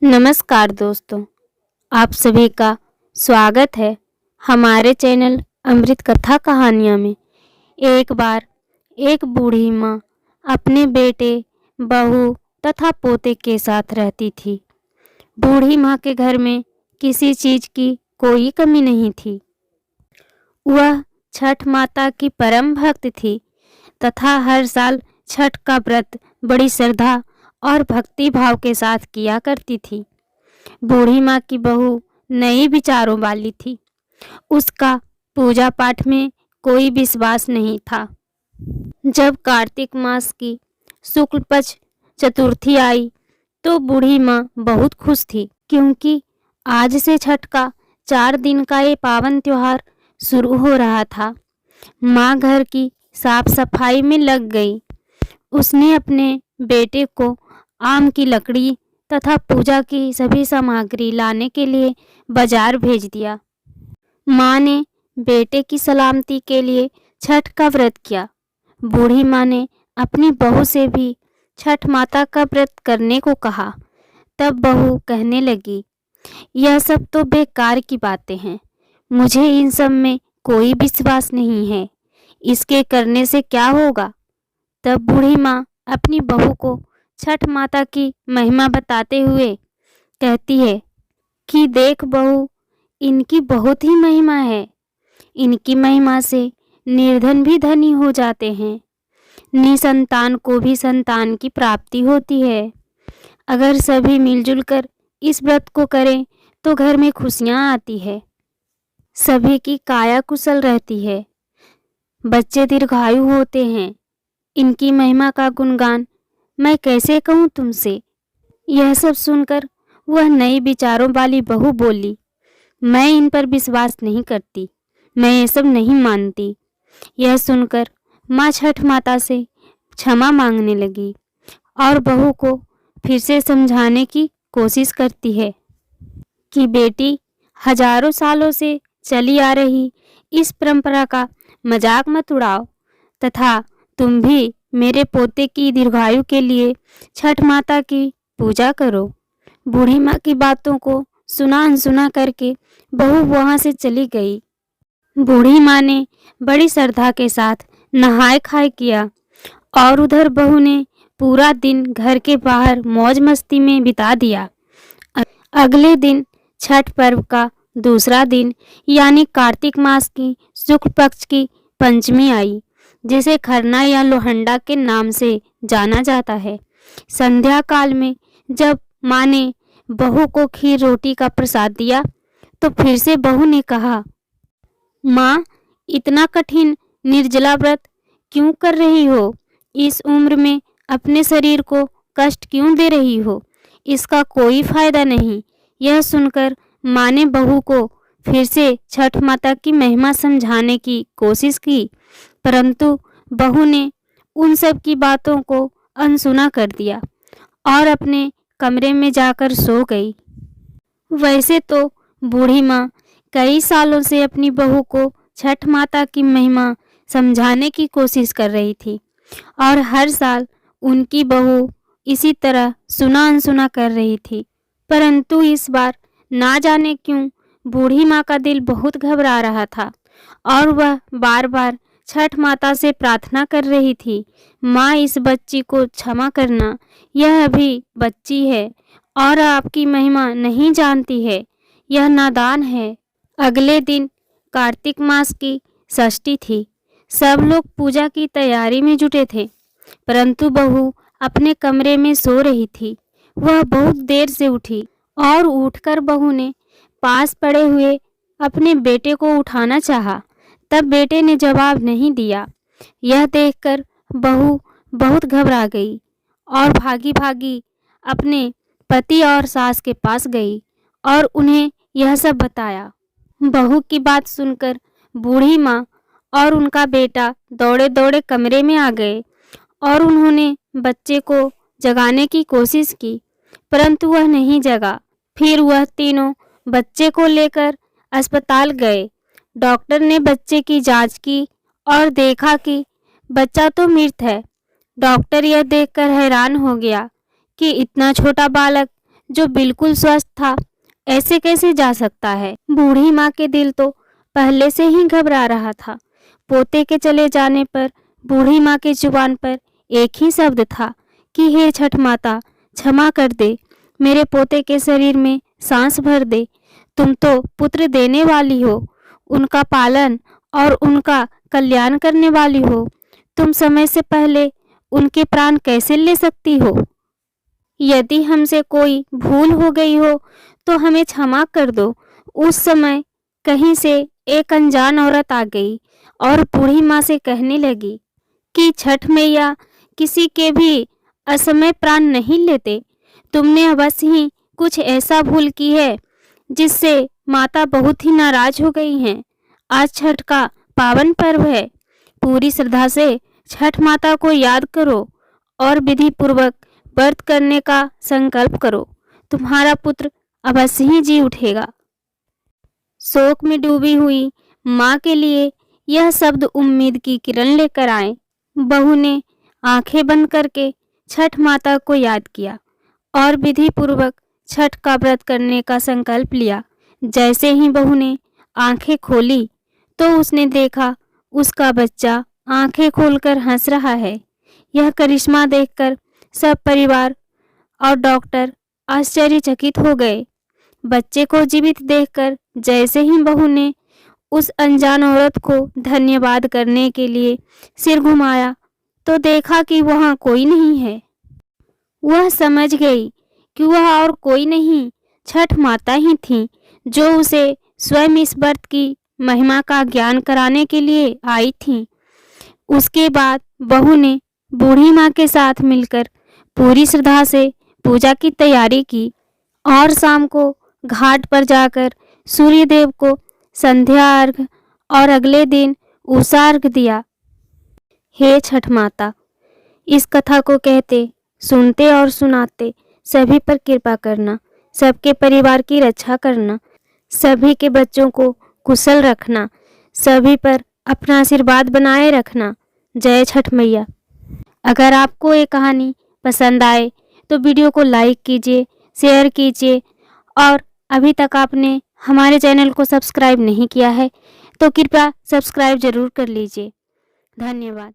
नमस्कार दोस्तों, आप सभी का स्वागत है हमारे चैनल अमृत कथा कहानियाँ में। एक बार एक बूढ़ी माँ अपने बेटे, बहू तथा पोते के साथ रहती थी। बूढ़ी माँ के घर में किसी चीज़ की कोई कमी नहीं थी। वह छठ माता की परम भक्त थी तथा हर साल छठ का व्रत बड़ी श्रद्धा और भक्ति भाव के साथ किया करती थी। बूढ़ी माँ की बहू नई विचारों वाली थी। उसका पूजा पाठ में कोई विश्वास नहीं था। जब कार्तिक मास की शुक्ल पक्ष चतुर्थी आई तो बूढ़ी माँ बहुत खुश थी, क्योंकि आज से छठ का 4 दिन का ये पावन त्योहार शुरू हो रहा था। माँ घर की साफ सफाई में लग गई। उसने अपने बेटे को आम की लकड़ी तथा पूजा की सभी सामग्री लाने के लिए बाजार भेज दिया। माँ ने बेटे की सलामती के लिए छठ का व्रत किया। बूढ़ी माँ ने अपनी बहू से भी छठ माता का व्रत करने को कहा। तब बहू कहने लगी, यह सब तो बेकार की बातें हैं। मुझे इन सब में कोई विश्वास नहीं है। इसके करने से क्या होगा? तब बूढ़ी माँ अपनी बहू को छठ माता की महिमा बताते हुए कहती है कि देख बहू, इनकी बहुत ही महिमा है। इनकी महिमा से निर्धन भी धनी हो जाते हैं। निसंतान को भी संतान की प्राप्ति होती है। अगर सभी मिलजुल कर इस व्रत को करें तो घर में खुशियाँ आती है। सभी की काया कुशल रहती है। बच्चे दीर्घायु होते हैं। इनकी महिमा का गुणगान मैं कैसे कहूँ तुमसे? यह सब सुनकर वह नई विचारों वाली बहू बोली, मैं इन पर विश्वास नहीं करती। मैं ये सब नहीं मानती। यह सुनकर माँ छठ माता से क्षमा मांगने लगी और बहू को फिर से समझाने की कोशिश करती है कि बेटी, हजारों सालों से चली आ रही इस परंपरा का मजाक मत उड़ाओ तथा तुम भी मेरे पोते की दीर्घायु के लिए छठ माता की पूजा करो। बूढ़ी माँ की बातों को सुना अनसुना करके बहू वहाँ से चली गई। बूढ़ी माँ ने बड़ी श्रद्धा के साथ नहाय खाए किया और उधर बहू ने पूरा दिन घर के बाहर मौज मस्ती में बिता दिया। अगले दिन छठ पर्व का दूसरा दिन यानी कार्तिक मास की शुक्ल पक्ष की पंचमी आई, जिसे खरना या लोहंडा के नाम से जाना जाता है। संध्या काल में जब माँ ने बहू को खीर रोटी का प्रसाद दिया तो फिर से बहू ने कहा, माँ, इतना कठिन निर्जला व्रत क्यों कर रही हो? इस उम्र में अपने शरीर को कष्ट क्यों दे रही हो? इसका कोई फायदा नहीं। यह सुनकर माँ ने बहू को फिर से छठ माता की महिमा समझाने की कोशिश की, परंतु बहू ने उन सब की बातों को अनसुना कर दिया और अपने कमरे में जाकर सो गई। वैसे तो बूढ़ी माँ कई सालों से अपनी बहू को छठ माता की महिमा समझाने की कोशिश कर रही थी और हर साल उनकी बहू इसी तरह सुना अनसुना कर रही थी, परंतु इस बार ना जाने क्यों बूढ़ी माँ का दिल बहुत घबरा रहा था और वह बार बार छठ माता से प्रार्थना कर रही थी, माँ, इस बच्ची को क्षमा करना। यह अभी बच्ची है और आपकी महिमा नहीं जानती है। यह नादान है। अगले दिन कार्तिक मास की षष्ठी थी। सब लोग पूजा की तैयारी में जुटे थे, परंतु बहू अपने कमरे में सो रही थी। वह बहुत देर से उठी और उठकर बहू ने पास पड़े हुए अपने बेटे को उठाना चाहा, तब बेटे ने जवाब नहीं दिया। यह देखकर बहू बहुत घबरा गई और भागी भागी अपने पति और सास के पास गई और उन्हें यह सब बताया। बहू की बात सुनकर बूढ़ी माँ और उनका बेटा दौड़े दौड़े कमरे में आ गए और उन्होंने बच्चे को जगाने की कोशिश की, परंतु वह नहीं जगा। फिर वह तीनों बच्चे को लेकर अस्पताल गए। डॉक्टर ने बच्चे की जांच की और देखा कि बच्चा तो मृत है। डॉक्टर यह देखकर हैरान हो गया कि इतना छोटा बालक जो बिल्कुल स्वस्थ था, ऐसे कैसे जा सकता है। बूढ़ी माँ के दिल तो पहले से ही घबरा रहा था। पोते के चले जाने पर बूढ़ी माँ की जुबान पर एक ही शब्द था कि हे छठ माता, क्षमा कर दे, मेरे पोते के शरीर में सांस भर दे। तुम तो पुत्र देने वाली हो, उनका पालन और उनका कल्याण करने वाली हो। तुम समय से पहले उनके प्राण कैसे ले सकती हो। यदि हमसे कोई भूल हो गई हो तो हमें क्षमा कर दो। उस समय कहीं से एक अनजान औरत आ गई और बूढ़ी माँ से कहने लगी कि छठ मैया किसी के भी असमय प्राण नहीं लेते। तुमने अवश्य ही कुछ ऐसा भूल की है जिससे माता बहुत ही नाराज हो गई हैं। आज छठ का पावन पर्व है। पूरी श्रद्धा से छठ माता को याद करो और विधि पूर्वक व्रत करने का संकल्प करो। तुम्हारा पुत्र अवश्य ही जी उठेगा। शोक में डूबी हुई माँ के लिए यह शब्द उम्मीद की किरण लेकर आए। बहू ने आंखें बंद करके छठ माता को याद किया और विधि पूर्वक छठ का व्रत करने का संकल्प लिया। जैसे ही बहू ने आंखें खोली तो उसने देखा उसका बच्चा आंखें खोलकर हंस रहा है। यह करिश्मा देखकर सब परिवार और डॉक्टर आश्चर्यचकित हो गए। बच्चे को जीवित देखकर जैसे ही बहू ने उस अनजान औरत को धन्यवाद करने के लिए सिर घुमाया तो देखा कि वहाँ कोई नहीं है। वह समझ गई कि वह और कोई नहीं, छठ माता ही थी, जो उसे स्वयं इस व्रत की महिमा का ज्ञान कराने के लिए आई थी। उसके बाद बहू ने बूढ़ी माँ के साथ मिलकर पूरी श्रद्धा से पूजा की तैयारी की और शाम को घाट पर जाकर सूर्य देव को संध्या अर्घ और अगले दिन उषा अर्घ दिया। हे छठ माता, इस कथा को कहते, सुनते और सुनाते सभी पर कृपा करना, सबके परिवार की रक्षा करना, सभी के बच्चों को कुशल रखना, सभी पर अपना आशीर्वाद बनाए रखना। जय छठ मैया। अगर आपको ये कहानी पसंद आए तो वीडियो को लाइक कीजिए, शेयर कीजिए और अभी तक आपने हमारे चैनल को सब्सक्राइब नहीं किया है तो कृपया सब्सक्राइब जरूर कर लीजिए। धन्यवाद।